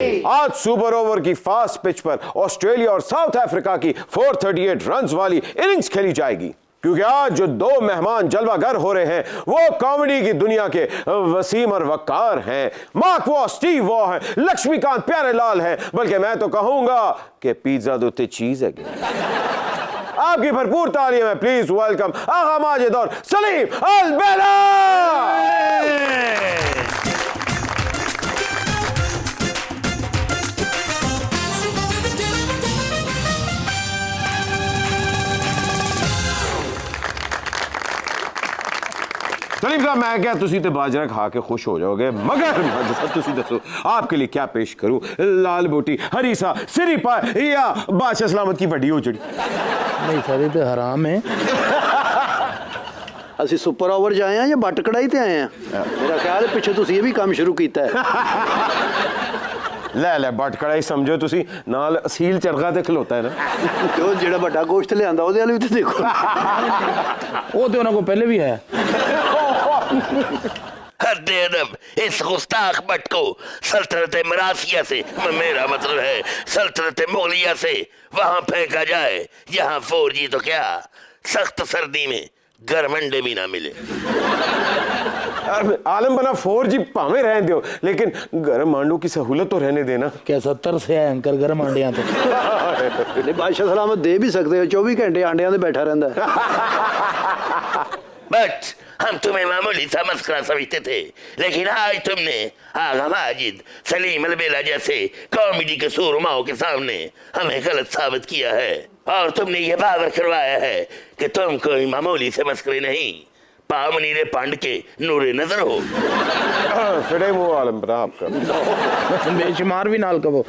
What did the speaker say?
आज super over की fast pitch पर ऑस्ट्रेलिया और साउथ अफ्रीका की 438 रन्स वाली इनिंग्स खेली जाएगी, क्योंकि आज जो दो मेहमान जलवागर हो रहे हैं वो कॉमेडी की दुनिया के वसीम और वक्कार हैं। मार्क वॉ, स्टीव वॉ हैं, लक्ष्मीकांत प्यारेलाल हैं, बल्कि मैं तो कहूंगा कि पिज्जा दो ते चीज है। आपकी भरपूर तालियों में प्लीज वेलकम आगा माजिद और सलीम अल बेला। सलीम साहब, मैं क्या तुसी ते बाजरा खा के खुश हो जाओगे, मगर तुसी दसो आपके लिए क्या पेश करूं? लाल बोटी, हरीसा, सिरी पाए या बादशाह सलामत की वड्डी उजड़ी? नहीं सारी तो हराम है। ਅਸੀਂ ਸੁਪਰ ਓਵਰ ਚ ਆਏ ਆ ਜਾਂ ਬੱਟ ਕੜਾਈ ਤੇ ਆਏ ਆ? ਮੇਰਾ ਖਿਆਲ ਹੈ ਪਿੱਛੇ ਤੁਸੀਂ ਇਹ ਵੀ ਕੰਮ ਸ਼ੁਰੂ ਕੀਤਾ ਹੈ। ਲੈ ਲੈ ਬੱਟ ਕੜਾਈ ਸਮਝੋ ਤੁਸੀਂ, ਨਾਲ ਅਸੀਲ ਚਰਗਾ ਤੇ ਖਲੋਤਾ ਹੈ ਨਾ। ਤੇ ਉਹ ਜਿਹੜਾ ਵੱਡਾ ਗੋਸ਼ਤ ਲਿਆਂਦਾ ਉਹਦੇ ਵਾਲੇ ਵੀ ਤੇ ਦੇਖੋ। वो तो उनको पहले भी है। हर देनब इस गुस्ताख बट को सल्तनत मरासिया से, मेरा मतलब है सल्तनत मुगलिया से, वहां फेंका जाए जहां 4G तो क्या सख्त सर्दी में गर्म अंडे भी ना मिले। आलम बना 4G भावे रहने दो, लेकिन गर्म आंडों की सहूलत तो रहने देना। क्या 70 से है एंकर गर्म आंडियां तो। ਨਹੀਂ ਬਾਦਸ਼ਾਹ ਸਲਾਮਤ ਦੇ ਵੀ ਸਕਦੇ ਹੋ, 24 घंटे आंडियां ਤੇ बैठा रहता है। बट हम तुम्हें मामूली सा मस्करा समझते थे, लेकिन आज तुमने आगा माजिद, सलीम अलबेला जैसे कॉमेडी के सूरमाओं के सामने हमें गलत साबित किया है, और तुमने ये बावर करवाया है कि तुम कोई मामूली से मस्करे नहीं, पामनीरे पांड के नूरे नजर हो। फिर वो आलम बना आपका बेशुमार भी नाल कहो।